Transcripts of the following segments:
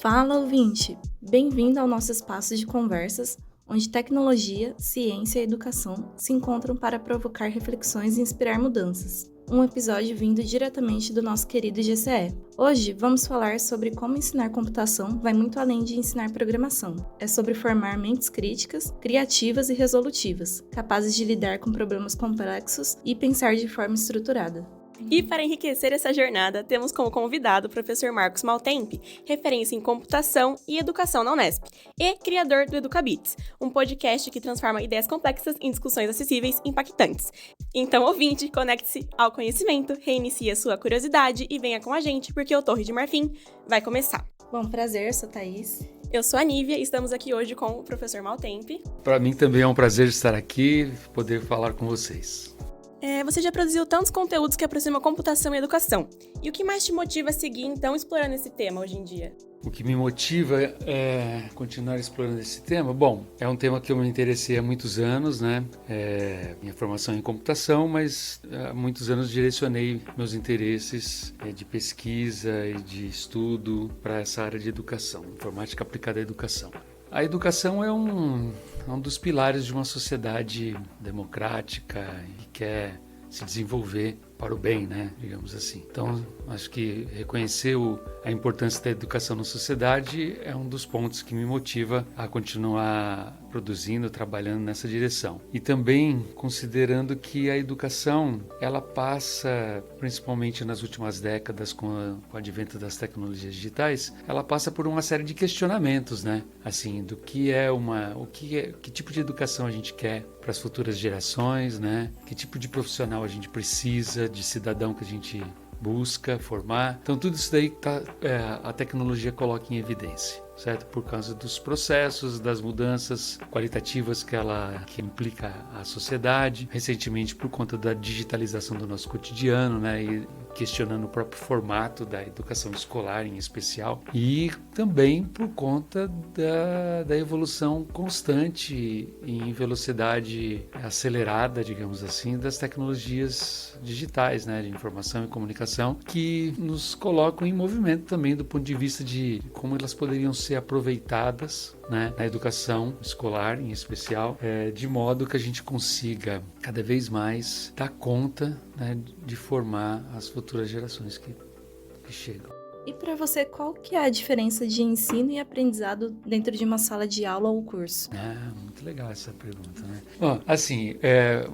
Fala, ouvinte! Bem-vindo ao nosso espaço de conversas, onde tecnologia, ciência e educação se encontram para provocar reflexões e inspirar mudanças. Um episódio vindo diretamente do nosso querido GCE. Hoje vamos falar sobre como ensinar computação vai muito além de ensinar programação. É sobre formar mentes críticas, criativas e resolutivas, capazes de lidar com problemas complexos e pensar de forma estruturada. E para enriquecer essa jornada, temos como convidado o professor Marcos Maltempe, referência em computação e educação na Unesp, e criador do EducaBits, um podcast que transforma ideias complexas em discussões acessíveis e impactantes. Então, ouvinte, conecte-se ao conhecimento, reinicie a sua curiosidade e venha com a gente, porque o Torre de Marfim vai começar. Bom, prazer, sou Thaís. Eu sou a Nívia e estamos aqui hoje com o professor Maltempe. Para mim também é um prazer estar aqui, poder falar com vocês. Você já produziu tantos conteúdos que aproximam computação e educação. E o que mais te motiva a seguir, então, explorando esse tema hoje em dia? O que me motiva é continuar explorando esse tema? Bom, é um tema que eu me interessei há muitos anos, né? Minha formação é em computação, mas há muitos anos direcionei meus interesses de pesquisa e de estudo para essa área de educação, informática aplicada à educação. A educação é um dos pilares de uma sociedade democrática e quer se desenvolver para o bem, né? Digamos assim. Então, acho que reconhecer a importância da educação na sociedade é um dos pontos que me motiva a continuar produzindo, trabalhando nessa direção. E também considerando que a educação, ela passa, principalmente nas últimas décadas, com o advento das tecnologias digitais, ela passa por uma série de questionamentos, né? Assim, do que que tipo de educação a gente quer para as futuras gerações, né? Que tipo de profissional a gente precisa, de cidadão que a gente busca formar. Então tudo isso daí a tecnologia coloca em evidência, certo? Por causa dos processos, das mudanças qualitativas que implica a sociedade, recentemente por conta da digitalização do nosso cotidiano, né? E questionando o próprio formato da educação escolar em especial, e também por conta da evolução constante em velocidade acelerada, digamos assim, das tecnologias digitais, né, de informação e comunicação, que nos colocam em movimento também do ponto de vista de como elas poderiam ser aproveitadas, né, na educação escolar em especial, de modo que a gente consiga cada vez mais dar conta, né, de formar as futuras gerações que chegam. E para você, qual que é a diferença de ensino e aprendizado dentro de uma sala de aula ou curso? Muito legal essa pergunta, né? Bom, assim,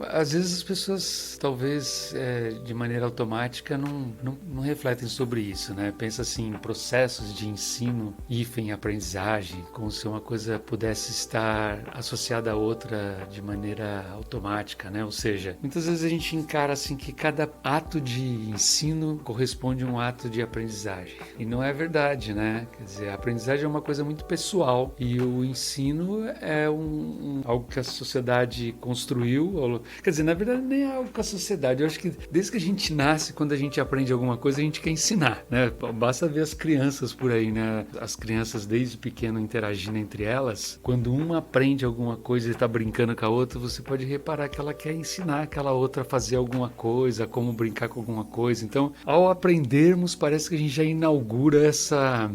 às vezes as pessoas, talvez, de maneira automática, não refletem sobre isso, né? Pensa assim, em processos de ensino, hífen aprendizagem, como se uma coisa pudesse estar associada à outra de maneira automática, né? Ou seja, muitas vezes a gente encara assim que cada ato de ensino corresponde a um ato de aprendizagem. E não é verdade, né? Quer dizer, a aprendizagem é uma coisa muito pessoal e o ensino é algo que a sociedade construiu. Quer dizer, na verdade, nem é algo que a sociedade. Eu acho que desde que a gente nasce, quando a gente aprende alguma coisa, a gente quer ensinar, né? Basta ver as crianças por aí, né? As crianças desde pequeno interagindo entre elas. Quando uma aprende alguma coisa e está brincando com a outra, você pode reparar que ela quer ensinar aquela outra a fazer alguma coisa, como brincar com alguma coisa. Então, ao aprendermos, parece que a gente já inaugura essa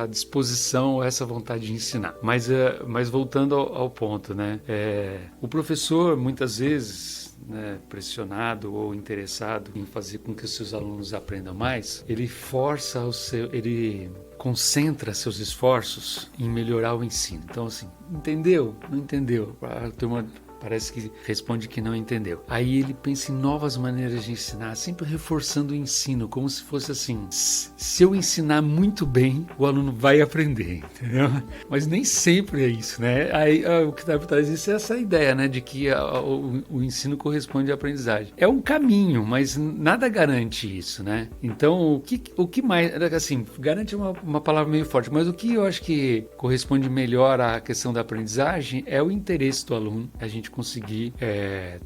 disposição, essa vontade de ensinar. Mas voltando ao ponto, né? O professor, muitas vezes, né, pressionado ou interessado em fazer com que os seus alunos aprendam mais, ele concentra seus esforços em melhorar o ensino. Então, assim, entendeu? Não entendeu? A turma parece que responde que não entendeu. Aí ele pensa em novas maneiras de ensinar, sempre reforçando o ensino, como se fosse assim, se eu ensinar muito bem, o aluno vai aprender, entendeu? Mas nem sempre é isso, né? Aí o que está por trás disso é essa ideia, né, de que o ensino corresponde à aprendizagem. É um caminho, mas nada garante isso, né? Então, o que mais, assim, garante uma palavra meio forte, mas o que eu acho que corresponde melhor à questão da aprendizagem é o interesse do aluno, a gente conseguir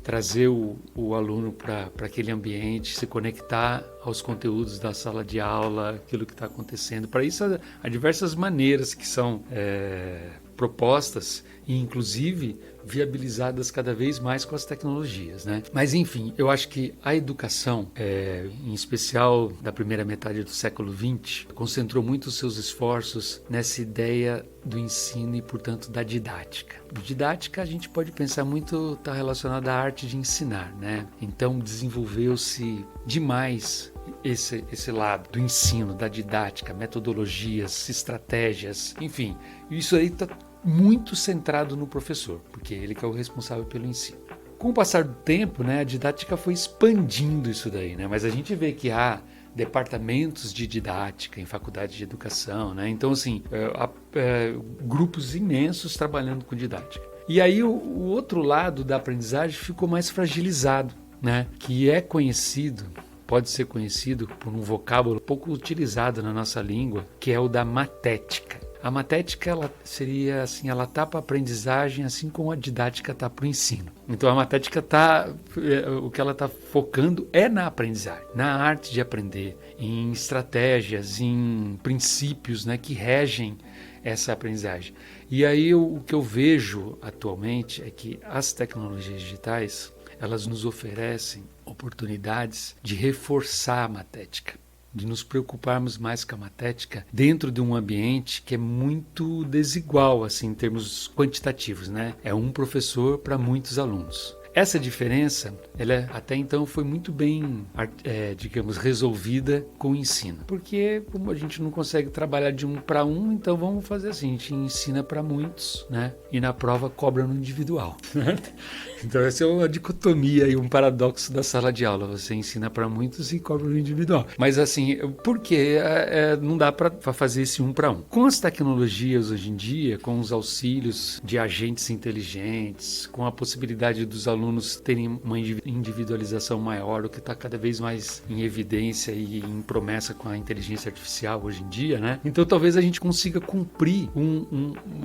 trazer o aluno para aquele ambiente, se conectar aos conteúdos da sala de aula, aquilo que está acontecendo. Para isso há diversas maneiras que são propostas e, inclusive, viabilizadas cada vez mais com as tecnologias, né? Mas, enfim, eu acho que a educação, em especial da primeira metade do século XX, concentrou muito os seus esforços nessa ideia do ensino e, portanto, da didática. Didática, a gente pode pensar muito, está relacionada à arte de ensinar, né? Então, desenvolveu-se demais esse lado do ensino, da didática, metodologias, estratégias, enfim. Isso aí está muito centrado no professor, porque ele que é o responsável pelo ensino. Com o passar do tempo, né, a didática foi expandindo isso daí, né? Mas a gente vê que há departamentos de didática em faculdade de educação, né? Então, assim, há grupos imensos trabalhando com didática. E aí o outro lado da aprendizagem ficou mais fragilizado, né? Que é conhecido, pode ser conhecido por um vocábulo pouco utilizado na nossa língua, que é o da matética. A matética, ela seria assim, ela está para a aprendizagem, assim como a didática está para o ensino. Então a matética o que ela está focando é na aprendizagem, na arte de aprender, em estratégias, em princípios, né, que regem essa aprendizagem. E aí o que eu vejo atualmente é que as tecnologias digitais, elas nos oferecem oportunidades de reforçar a matética, de nos preocuparmos mais com a matética dentro de um ambiente que é muito desigual, assim, em termos quantitativos, né? É um professor para muitos alunos. Essa diferença, ela até então foi muito bem, digamos, resolvida com o ensino. Porque como a gente não consegue trabalhar de um para um, então vamos fazer assim, a gente ensina para muitos, né? E na prova cobra no individual. Então essa é uma dicotomia e um paradoxo da sala de aula. Você ensina para muitos e cobra no individual. Mas assim, por que não dá para fazer esse um para um? Com as tecnologias hoje em dia, com os auxílios de agentes inteligentes, com a possibilidade dos alunos terem uma individualização maior, o que está cada vez mais em evidência e em promessa com a inteligência artificial hoje em dia, né? Então talvez a gente consiga cumprir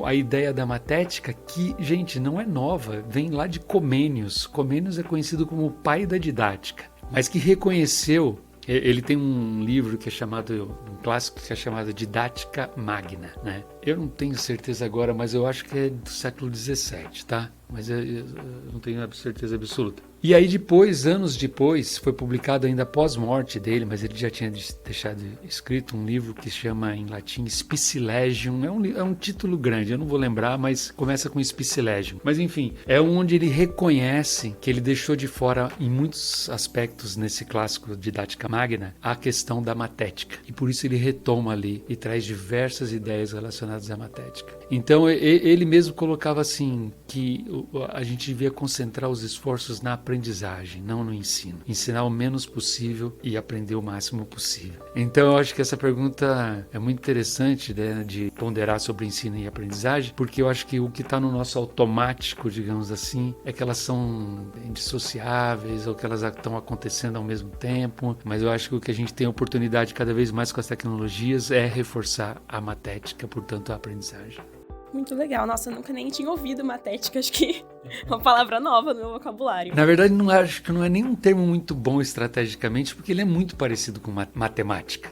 a ideia da matética que, gente, não é nova, vem lá de Comênios. Comênios é conhecido como o pai da didática, mas que reconheceu. Ele tem um livro que é chamado, um clássico que é chamado Didática Magna, né? Eu não tenho certeza agora, mas eu acho que é do século XVII, tá? Mas eu não tenho certeza absoluta. E aí depois, anos depois, foi publicado ainda pós-morte dele, mas ele já tinha deixado escrito um livro que se chama em latim Spicilegium. É um título grande, eu não vou lembrar, mas começa com Spicilegium. Mas enfim, é onde ele reconhece que ele deixou de fora, em muitos aspectos nesse clássico Didática Magna, a questão da matética. E por isso ele retoma ali e traz diversas ideias relacionadas à matética. Então ele mesmo colocava assim, que a gente devia concentrar os esforços na aprendizagem, não no ensino. Ensinar o menos possível e aprender o máximo possível. Então eu acho que essa pergunta é muito interessante, né, de ponderar sobre ensino e aprendizagem, porque eu acho que o que está no nosso automático, digamos assim, é que elas são indissociáveis ou que elas estão acontecendo ao mesmo tempo, mas eu acho que o que a gente tem a oportunidade cada vez mais com as tecnologias é reforçar a matética, portanto a aprendizagem. Muito legal. Nossa, eu nunca nem tinha ouvido matética, acho que é uma palavra nova no meu vocabulário. Na verdade, acho que não é nem um termo muito bom estrategicamente, porque ele é muito parecido com matemática.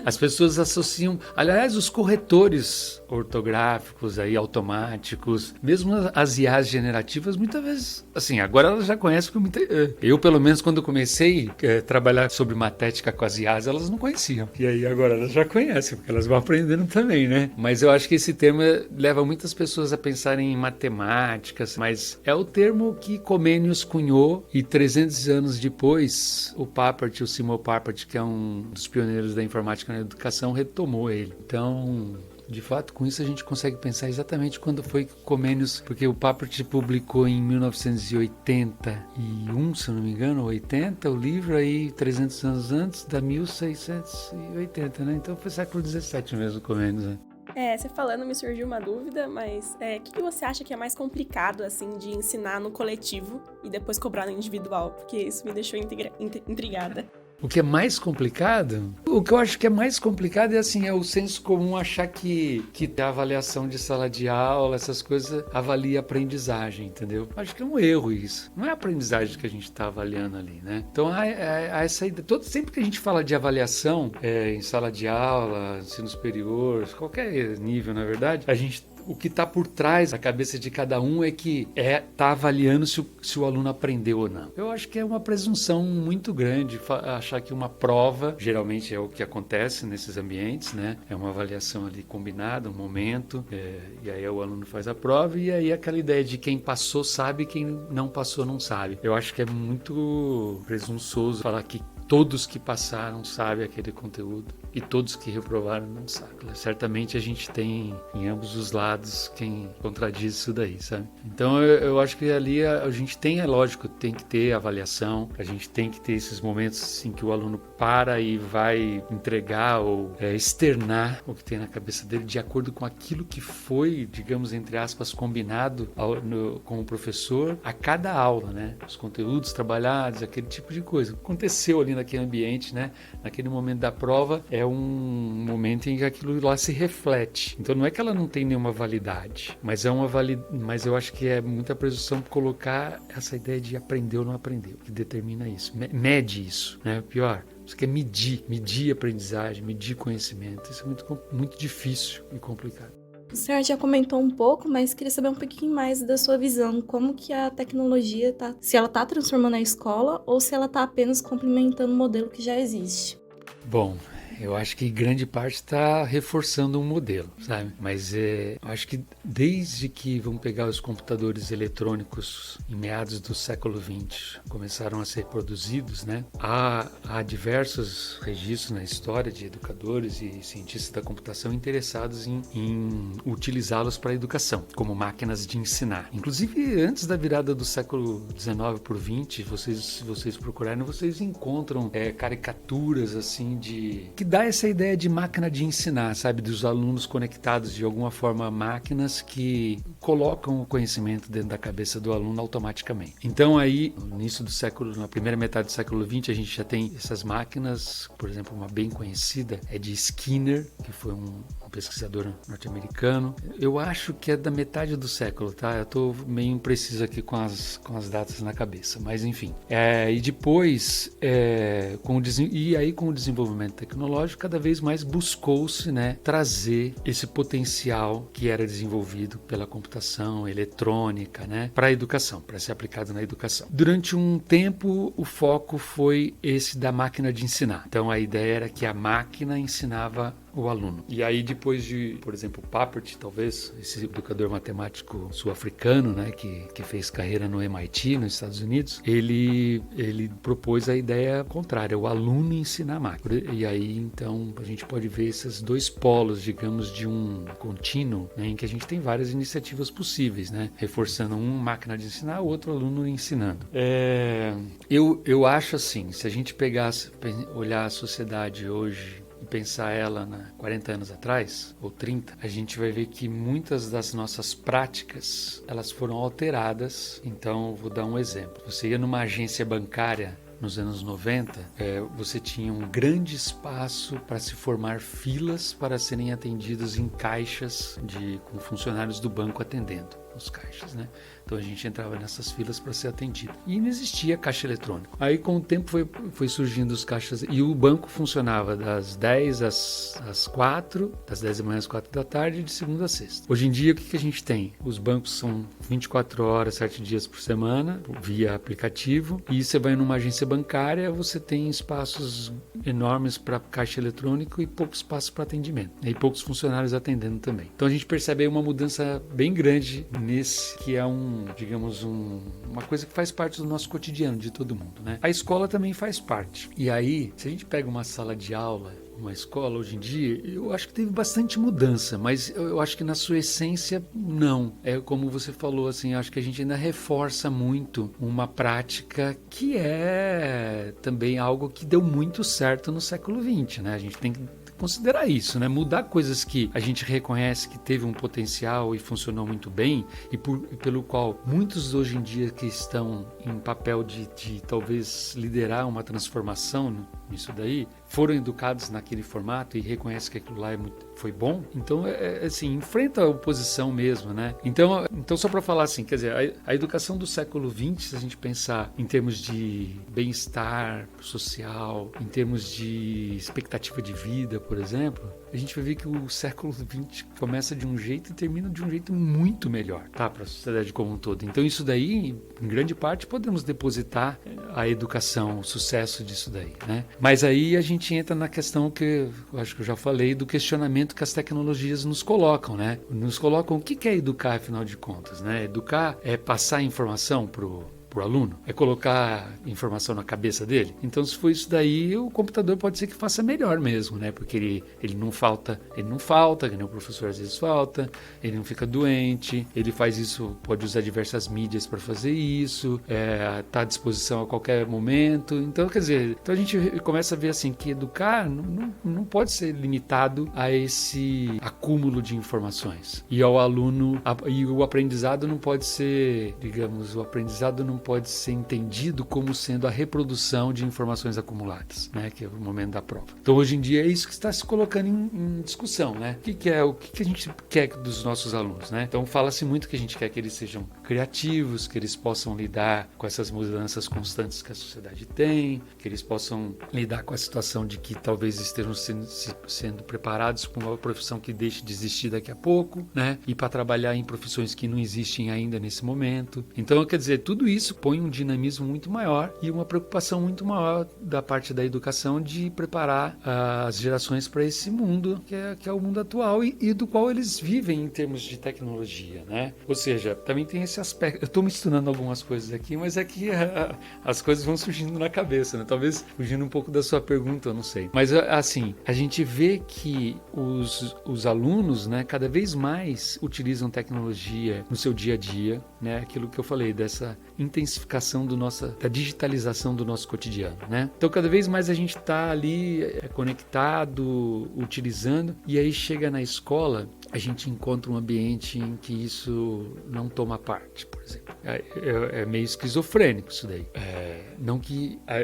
As pessoas associam, aliás, os corretores ortográficos aí, automáticos, mesmo as IAs generativas, muitas vezes, assim, agora elas já conhecem, eu pelo menos quando comecei a trabalhar sobre matética com as IAs, elas não conheciam. E aí agora elas já conhecem, porque elas vão aprendendo também, né? Mas eu acho que esse termo leva muitas pessoas a pensarem em matemáticas, mas é o termo que Comênios cunhou e 300 anos depois, o Simon Papert, que é um dos pioneiros da informática na educação, retomou ele. Então, de fato, com isso a gente consegue pensar exatamente quando foi que Comênios, porque o Papert publicou em 1981, se eu não me engano, 80, o livro aí 300 anos antes, da 1680, né? Então foi século XVII mesmo, Comênios, né? Você falando me surgiu uma dúvida, mas o que você acha que é mais complicado, assim, de ensinar no coletivo e depois cobrar no individual? Porque isso me deixou intrigada. O que é mais complicado? O que eu acho que é mais complicado é assim, é o senso comum achar que a avaliação de sala de aula, essas coisas, avalia a aprendizagem, entendeu? Acho que é um erro isso. Não é a aprendizagem que a gente está avaliando ali, né? Então, há essa ideia. Sempre que a gente fala de avaliação em sala de aula, ensino superior, qualquer nível, na verdade, a gente O que está por trás da cabeça de cada um é que está avaliando se o aluno aprendeu ou não. Eu acho que é uma presunção muito grande achar que uma prova, geralmente é o que acontece nesses ambientes, né? É uma avaliação ali combinada, um momento, e aí o aluno faz a prova e aí aquela ideia de quem passou sabe, quem não passou não sabe. Eu acho que é muito presunçoso falar que todos que passaram sabem aquele conteúdo e todos que reprovaram não sabem. Certamente a gente tem em ambos os lados quem contradiz isso daí, sabe? Então eu acho que ali a gente tem, é lógico, tem que ter avaliação, a gente tem que ter esses momentos assim que o aluno para e vai entregar ou externar o que tem na cabeça dele de acordo com aquilo que foi, digamos, entre aspas, combinado com o professor a cada aula, né? Os conteúdos trabalhados, aquele tipo de coisa. Aconteceu ali naquele ambiente, né? Naquele momento da prova, é um momento em que aquilo lá se reflete. Então não é que ela não tem nenhuma validade, mas mas eu acho que é muita presunção colocar essa ideia de aprender ou não aprendeu, que determina isso, mede isso, né? Pior, você quer medir a aprendizagem, medir conhecimento. Isso é muito difícil e complicado. O senhor já comentou um pouco, mas queria saber um pouquinho mais da sua visão. Como que a tecnologia se ela está transformando a escola ou se ela está apenas complementando o modelo que já existe? Bom, eu acho que grande parte está reforçando um modelo, sabe? Mas eu acho que desde que vamos pegar os computadores eletrônicos em meados do século XX começaram a ser produzidos, né? Há diversos registros na história de educadores e cientistas da computação interessados em utilizá-los para a educação, como máquinas de ensinar. Inclusive, antes da virada do século XIX para o XX, se vocês procurarem, vocês encontram caricaturas assim que dá essa ideia de máquina de ensinar, sabe? Dos alunos conectados de alguma forma a máquinas que colocam o conhecimento dentro da cabeça do aluno automaticamente. Então aí, no início do século, na primeira metade do século XX, a gente já tem essas máquinas, por exemplo, uma bem conhecida é de Skinner, que foi um pesquisador norte-americano. Eu acho que é da metade do século, tá? Eu tô meio impreciso aqui com as datas na cabeça, mas enfim. E depois, com o desenvolvimento tecnológico, cada vez mais buscou-se, né, trazer esse potencial que era desenvolvido pela computação eletrônica, né, para a educação, para ser aplicado na educação. Durante um tempo, o foco foi esse da máquina de ensinar. Então, a ideia era que a máquina ensinava o aluno. E aí depois de, por exemplo, Papert, talvez, esse educador matemático sul-africano, né, que fez carreira no MIT, nos Estados Unidos, ele propôs a ideia contrária, o aluno ensinar a máquina. E aí, então, a gente pode ver esses dois polos, digamos, de um contínuo, né, em que a gente tem várias iniciativas possíveis, né, reforçando máquina de ensinar, o outro aluno ensinando. Eu acho assim, se a gente olhar a sociedade hoje, pensar ela 40 anos atrás, ou 30, a gente vai ver que muitas das nossas práticas, elas foram alteradas. Então, vou dar um exemplo. Você ia numa agência bancária nos anos 90, você tinha um grande espaço para se formar filas para serem atendidos em caixas com funcionários do banco atendendo os caixas, né? Então a gente entrava nessas filas para ser atendido. E não existia caixa eletrônico. Aí com o tempo foi surgindo os caixas e o banco funcionava das 10 às 4, das 10 da manhã às 4 da tarde, de segunda a sexta. Hoje em dia o que a gente tem? Os bancos são 24 horas, 7 dias por semana, via aplicativo, e você vai numa agência bancária, você tem espaços enormes para caixa eletrônico e pouco espaço para atendimento. E poucos funcionários atendendo também. Então a gente percebe aí uma mudança bem grande nesse que é uma coisa que faz parte do nosso cotidiano, de todo mundo, né? A escola também faz parte. E aí, se a gente pega uma sala de aula, uma escola hoje em dia, eu acho que teve bastante mudança, mas eu acho que na sua essência, não. É como você falou, assim, acho que a gente ainda reforça muito uma prática que é também algo que deu muito certo no século XX, né? A gente tem que considerar isso, né? Mudar coisas que a gente reconhece que teve um potencial e funcionou muito bem e pelo qual muitos hoje em dia que estão em papel de talvez liderar uma transformação nisso daí, foram educados naquele formato e reconhecem que aquilo lá foi bom. Então, assim, enfrenta a oposição mesmo, né? Então só para falar assim, quer dizer, a educação do século XX, se a gente pensar em termos de bem-estar social, em termos de expectativa de vida, por exemplo, a gente vai ver que o século XX começa de um jeito e termina de um jeito muito melhor, tá? Para a sociedade como um todo. Então isso daí, em grande parte, podemos depositar a educação, o sucesso disso daí, né? Mas aí a gente entra na questão que eu acho que eu já falei, do questionamento que as tecnologias nos colocam, né? Nos colocam o que é educar, afinal de contas, né? Educar é passar informação pro aluno, é colocar informação na cabeça dele. Então, se for isso daí, o computador pode ser que faça melhor mesmo, né? Porque ele não falta, que nem o professor às vezes falta, ele não fica doente, ele faz isso, pode usar diversas mídias para fazer isso, tá à disposição a qualquer momento. Então, quer dizer, então a gente começa a ver assim que educar não pode ser limitado a esse acúmulo de informações. E ao aluno, e o aprendizado não pode ser, digamos, o aprendizado não pode ser entendido como sendo a reprodução de informações acumuladas, né, que é o momento da prova. Então, hoje em dia, é isso que está se colocando em discussão, né? O que a gente quer dos nossos alunos, né? Então, fala-se muito que a gente quer que eles sejam criativos, que eles possam lidar com essas mudanças constantes que a sociedade tem, que eles possam lidar com a situação de que talvez estejam sendo preparados para uma profissão que deixe de existir daqui a pouco, né? E para trabalhar em profissões que não existem ainda nesse momento. Então, quer dizer, tudo isso põe um dinamismo muito maior e uma preocupação muito maior da parte da educação de preparar as gerações para esse mundo que é o mundo atual e do qual eles vivem em termos de tecnologia, né? Ou seja, também tem esse aspecto. Eu estou misturando algumas coisas aqui, mas é que as coisas vão surgindo na cabeça, né? Talvez fugindo um pouco da sua pergunta, eu não sei. Mas assim, a gente vê que os alunos, né, cada vez mais utilizam tecnologia no seu dia a dia, né? Aquilo que eu falei dessa intensificação da digitalização do nosso cotidiano, né? Então, cada vez mais a gente está ali conectado, utilizando, e aí chega na escola, a gente encontra um ambiente em que isso não toma parte, por exemplo. É meio esquizofrênico isso daí.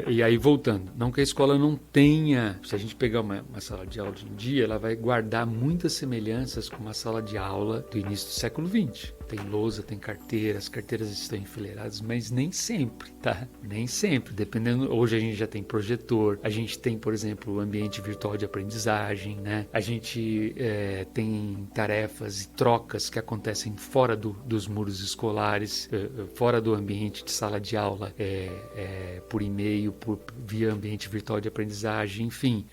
E aí, voltando, não que a escola não tenha, se a gente pegar uma sala de aula de um dia, ela vai guardar muitas semelhanças com uma sala de aula do início do século XX. Tem lousa, tem carteira, as carteiras estão enfileiradas, mas nem sempre, tá? Nem sempre, dependendo. Hoje a gente já tem projetor, a gente tem, por exemplo, o ambiente virtual de aprendizagem, né? A gente tem tarefas e trocas que acontecem fora dos muros escolares, fora do ambiente de sala de aula, por e-mail, via ambiente virtual de aprendizagem, enfim.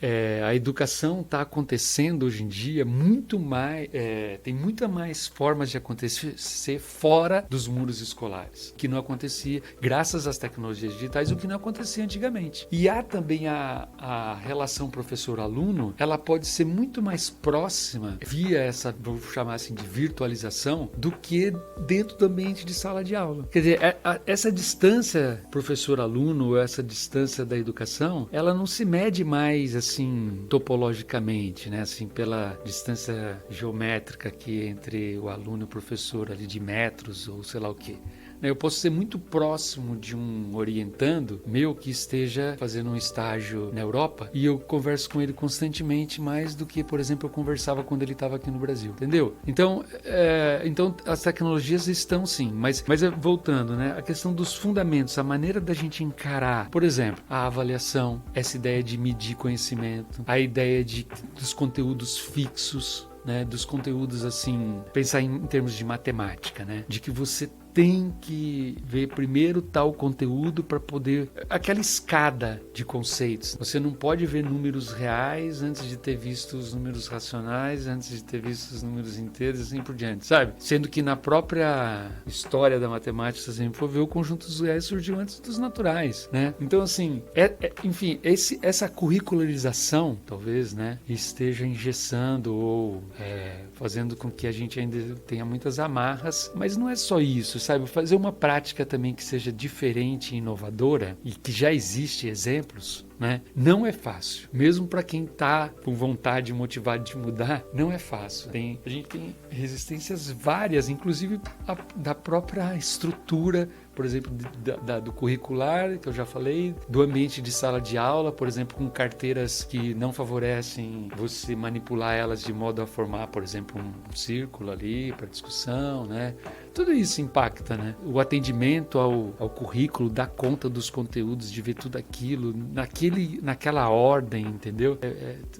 A educação está acontecendo hoje em dia muito mais, tem muita mais formas de acontecer fora dos muros escolares, que não acontecia graças às tecnologias digitais, o que não acontecia antigamente. E há também a relação professor-aluno, ela pode ser muito mais próxima via essa, vou chamar assim, de virtualização, do que dentro do ambiente de sala de aula. Quer dizer, essa distância professor-aluno, essa distância da educação, ela não se mede mais assim topologicamente, né, assim, pela distância geométrica aqui entre o aluno e o professor, ali de metros ou sei lá o que. Eu posso ser muito próximo de um orientando meu que esteja fazendo um estágio na Europa e eu converso com ele constantemente mais do que, por exemplo, eu conversava quando ele estava aqui no Brasil, entendeu? Então as tecnologias estão sim, mas voltando, né, a questão dos fundamentos, a maneira da gente encarar, por exemplo, a avaliação, essa ideia de medir conhecimento, a ideia dos conteúdos fixos, né, dos conteúdos assim, pensar em termos de matemática, né, de que você tem que ver primeiro tal conteúdo para poder... Aquela escada de conceitos. Você não pode ver números reais antes de ter visto os números racionais, antes de ter visto os números inteiros e assim por diante, sabe? Sendo que na própria história da matemática, se a gente for ver, o conjunto dos reais surgiu antes dos naturais, né? Então, assim, enfim, essa curricularização, talvez, né, esteja engessando ou fazendo com que a gente ainda tenha muitas amarras, mas não é só isso, sabe? Fazer uma prática também que seja diferente e inovadora e que já existe exemplos, né? Não é fácil. Mesmo para quem está com vontade, motivado de mudar, não é fácil. A gente tem resistências várias, inclusive da própria estrutura, por exemplo, do curricular, que eu já falei, do ambiente de sala de aula, por exemplo, com carteiras que não favorecem você manipular elas de modo a formar, por exemplo, um círculo ali para discussão, né? Tudo isso impacta, né? O atendimento ao currículo, dar conta dos conteúdos, de ver tudo aquilo, naquela ordem, entendeu?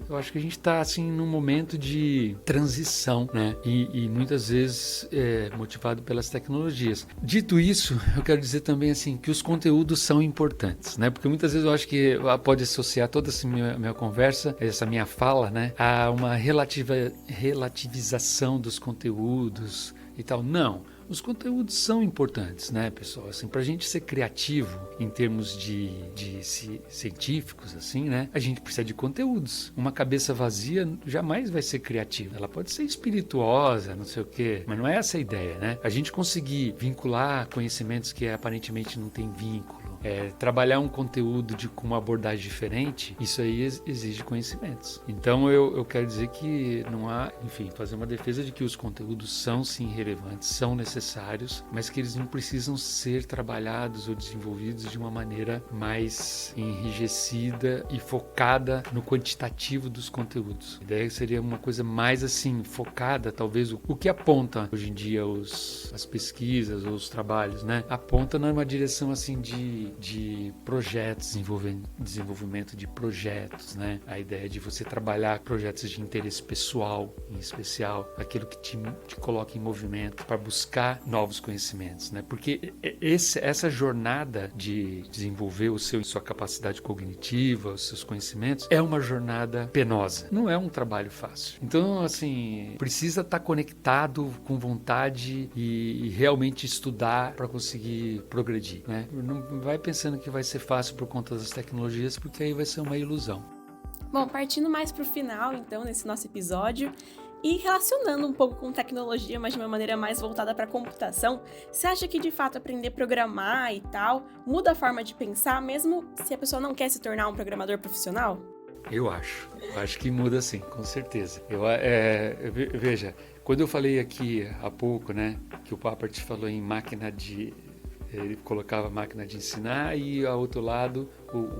Eu acho que a gente está assim, num momento de transição, né? E muitas vezes motivado pelas tecnologias. Dito isso, eu quero dizer também assim, que os conteúdos são importantes, né? Porque muitas vezes eu acho que pode associar toda essa minha conversa, essa minha fala, né? A uma relativização dos conteúdos e tal. Não. Os conteúdos são importantes, né, pessoal? Assim, para a gente ser criativo em termos de científicos, assim, né, a gente precisa de conteúdos. Uma cabeça vazia jamais vai ser criativa. Ela pode ser espirituosa, não sei o quê, mas não é essa a ideia, né? A gente conseguir vincular conhecimentos que aparentemente não têm vínculo, trabalhar um conteúdo com uma abordagem diferente, isso aí exige conhecimentos. Então eu quero dizer que não há, enfim, fazer uma defesa de que os conteúdos são sim relevantes, são necessários, mas que eles não precisam ser trabalhados ou desenvolvidos de uma maneira mais enrijecida e focada no quantitativo dos conteúdos. A ideia seria uma coisa mais assim, focada, talvez o que aponta hoje em dia as pesquisas ou os trabalhos, né? Aponta numa direção assim de projetos, desenvolvimento de projetos, né? A ideia de você trabalhar projetos de interesse pessoal, em especial, aquilo que te coloca em movimento para buscar novos conhecimentos, né? Porque essa jornada de desenvolver sua capacidade cognitiva, os seus conhecimentos, é uma jornada penosa, não é um trabalho fácil. Então, assim, precisa estar conectado com vontade e realmente estudar para conseguir progredir, né? Não vai pensando que vai ser fácil por conta das tecnologias, porque aí vai ser uma ilusão. Bom, partindo mais para o final, então, nesse nosso episódio, e relacionando um pouco com tecnologia, mas de uma maneira mais voltada para a computação, você acha que, de fato, aprender a programar e tal muda a forma de pensar, mesmo se a pessoa não quer se tornar um programador profissional? Eu acho que muda sim, com certeza. Veja, quando eu falei aqui há pouco, né, que o Papert falou em ele colocava a máquina de ensinar e ao outro lado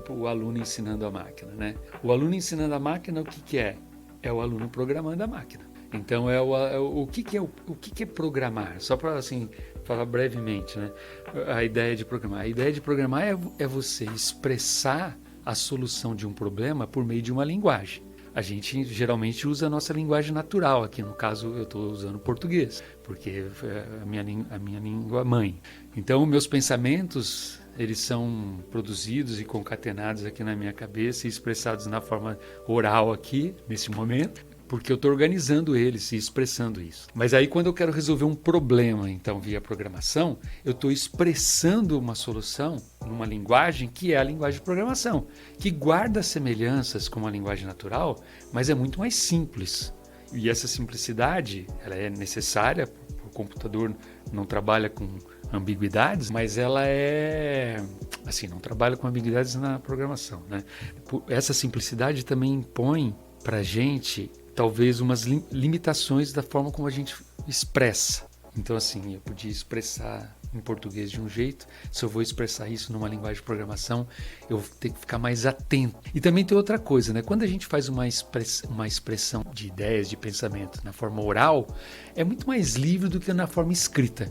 o aluno ensinando a máquina, né? O aluno ensinando a máquina, o que é? É o aluno programando a máquina. Então o que é programar? Só para assim falar brevemente, né? A ideia de programar. A ideia de programar é você expressar a solução de um problema por meio de uma linguagem. A gente geralmente usa a nossa linguagem natural, aqui no caso eu estou usando português, porque é a minha língua mãe. Então meus pensamentos, eles são produzidos e concatenados aqui na minha cabeça e expressados na forma oral aqui, nesse momento, porque eu estou organizando eles e expressando isso. Mas aí quando eu quero resolver um problema, então via programação, eu estou expressando uma solução numa linguagem que é a linguagem de programação, que guarda semelhanças com a linguagem natural, mas é muito mais simples. E essa simplicidade, ela é necessária, o computador não trabalha com ambiguidades, mas ela não trabalha com ambiguidades na programação, né? Essa simplicidade também impõe para a gente talvez umas limitações da forma como a gente expressa. Então, assim, eu podia expressar em português de um jeito, se eu vou expressar isso numa linguagem de programação, eu vou ter que ficar mais atento. E também tem outra coisa, né? Quando a gente faz uma expressão de ideias, de pensamento na forma oral, é muito mais livre do que na forma escrita.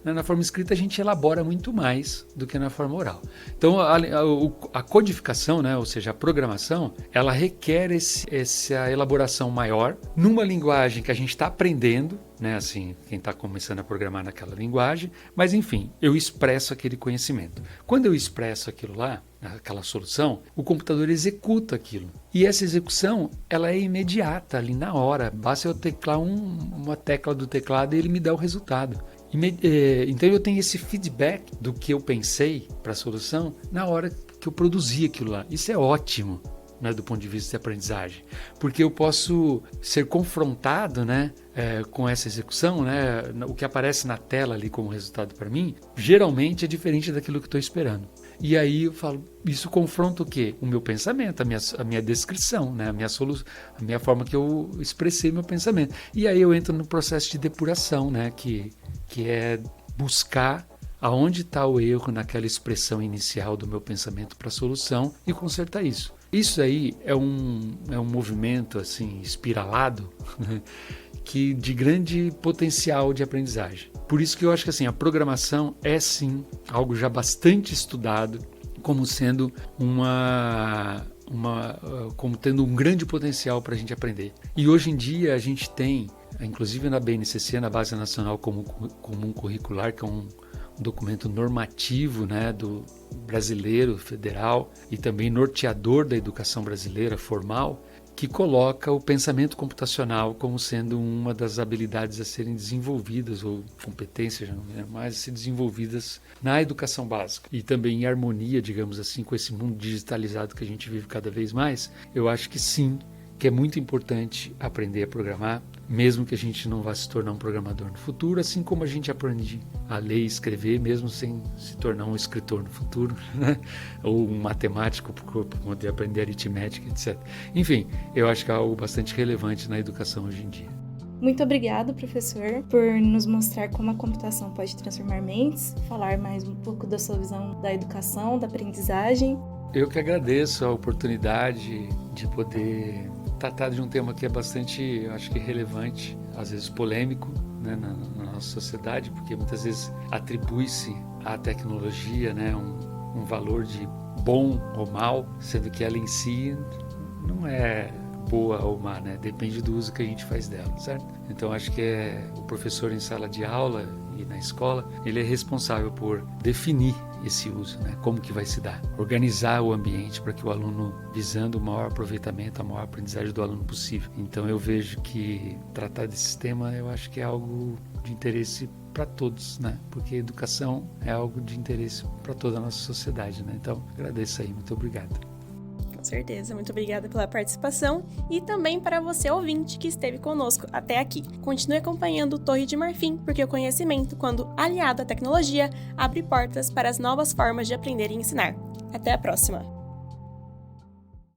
Na forma escrita a gente elabora muito mais do que na forma oral. Então a codificação, né, ou seja, a programação, ela requer essa elaboração maior numa linguagem que a gente está aprendendo, né, assim, quem está começando a programar naquela linguagem, mas enfim, eu expresso aquele conhecimento. Quando eu expresso aquilo lá, aquela solução, o computador executa aquilo. E essa execução, ela é imediata, ali na hora. Basta eu teclar uma tecla do teclado e ele me dá o resultado. Então eu tenho esse feedback do que eu pensei para a solução na hora que eu produzi aquilo lá. Isso é ótimo, né, do ponto de vista de aprendizagem, porque eu posso ser confrontado, né, com essa execução, né, o que aparece na tela ali como resultado para mim, geralmente é diferente daquilo que eu estou esperando. E aí eu falo, isso confronta o quê? O meu pensamento, a minha descrição, né, a minha forma que eu expressei meu pensamento. E aí eu entro no processo de depuração, né, que é buscar aonde está o erro naquela expressão inicial do meu pensamento para a solução e consertar isso. Isso aí é um movimento assim espiralado, né, de grande potencial de aprendizagem. Por isso que eu acho que assim, a programação é sim algo já bastante estudado como sendo como tendo um grande potencial para a gente aprender. E hoje em dia a gente tem, inclusive na BNCC, na Base Nacional Comum Curricular, que é um documento normativo, né, do brasileiro, federal, e também norteador da educação brasileira formal, que coloca o pensamento computacional como sendo uma das habilidades a serem desenvolvidas, ou competências, já não é mais, a ser desenvolvidas na educação básica. E também em harmonia, digamos assim, com esse mundo digitalizado que a gente vive cada vez mais, eu acho que sim, que é muito importante aprender a programar, mesmo que a gente não vá se tornar um programador no futuro, assim como a gente aprende a ler e escrever, mesmo sem se tornar um escritor no futuro, né? Ou um matemático por poder aprender aritmética, etc. Enfim, eu acho que é algo bastante relevante na educação hoje em dia. Muito obrigado, professor, por nos mostrar como a computação pode transformar mentes, falar mais um pouco da sua visão da educação, da aprendizagem. Eu que agradeço a oportunidade de poder tratar de um tema que é bastante, eu acho que relevante, às vezes polêmico, né, na nossa sociedade, porque muitas vezes atribui-se à tecnologia, né, um valor de bom ou mal, sendo que ela em si não é boa ou má, né? Depende do uso que a gente faz dela, certo? Então acho que o professor em sala de aula e na escola, ele é responsável por definir esse uso, né? Como que vai se dar, organizar o ambiente para que o aluno, visando o maior aproveitamento, a maior aprendizagem do aluno possível. Então eu vejo que tratar desse tema, eu acho que é algo de interesse para todos, né? Porque a educação é algo de interesse para toda a nossa sociedade, né? Então agradeço aí, muito obrigado. Com certeza, muito obrigada pela participação e também para você ouvinte que esteve conosco até aqui. Continue acompanhando o Torre de Marfim, porque o conhecimento, quando aliado à tecnologia, abre portas para as novas formas de aprender e ensinar. Até a próxima!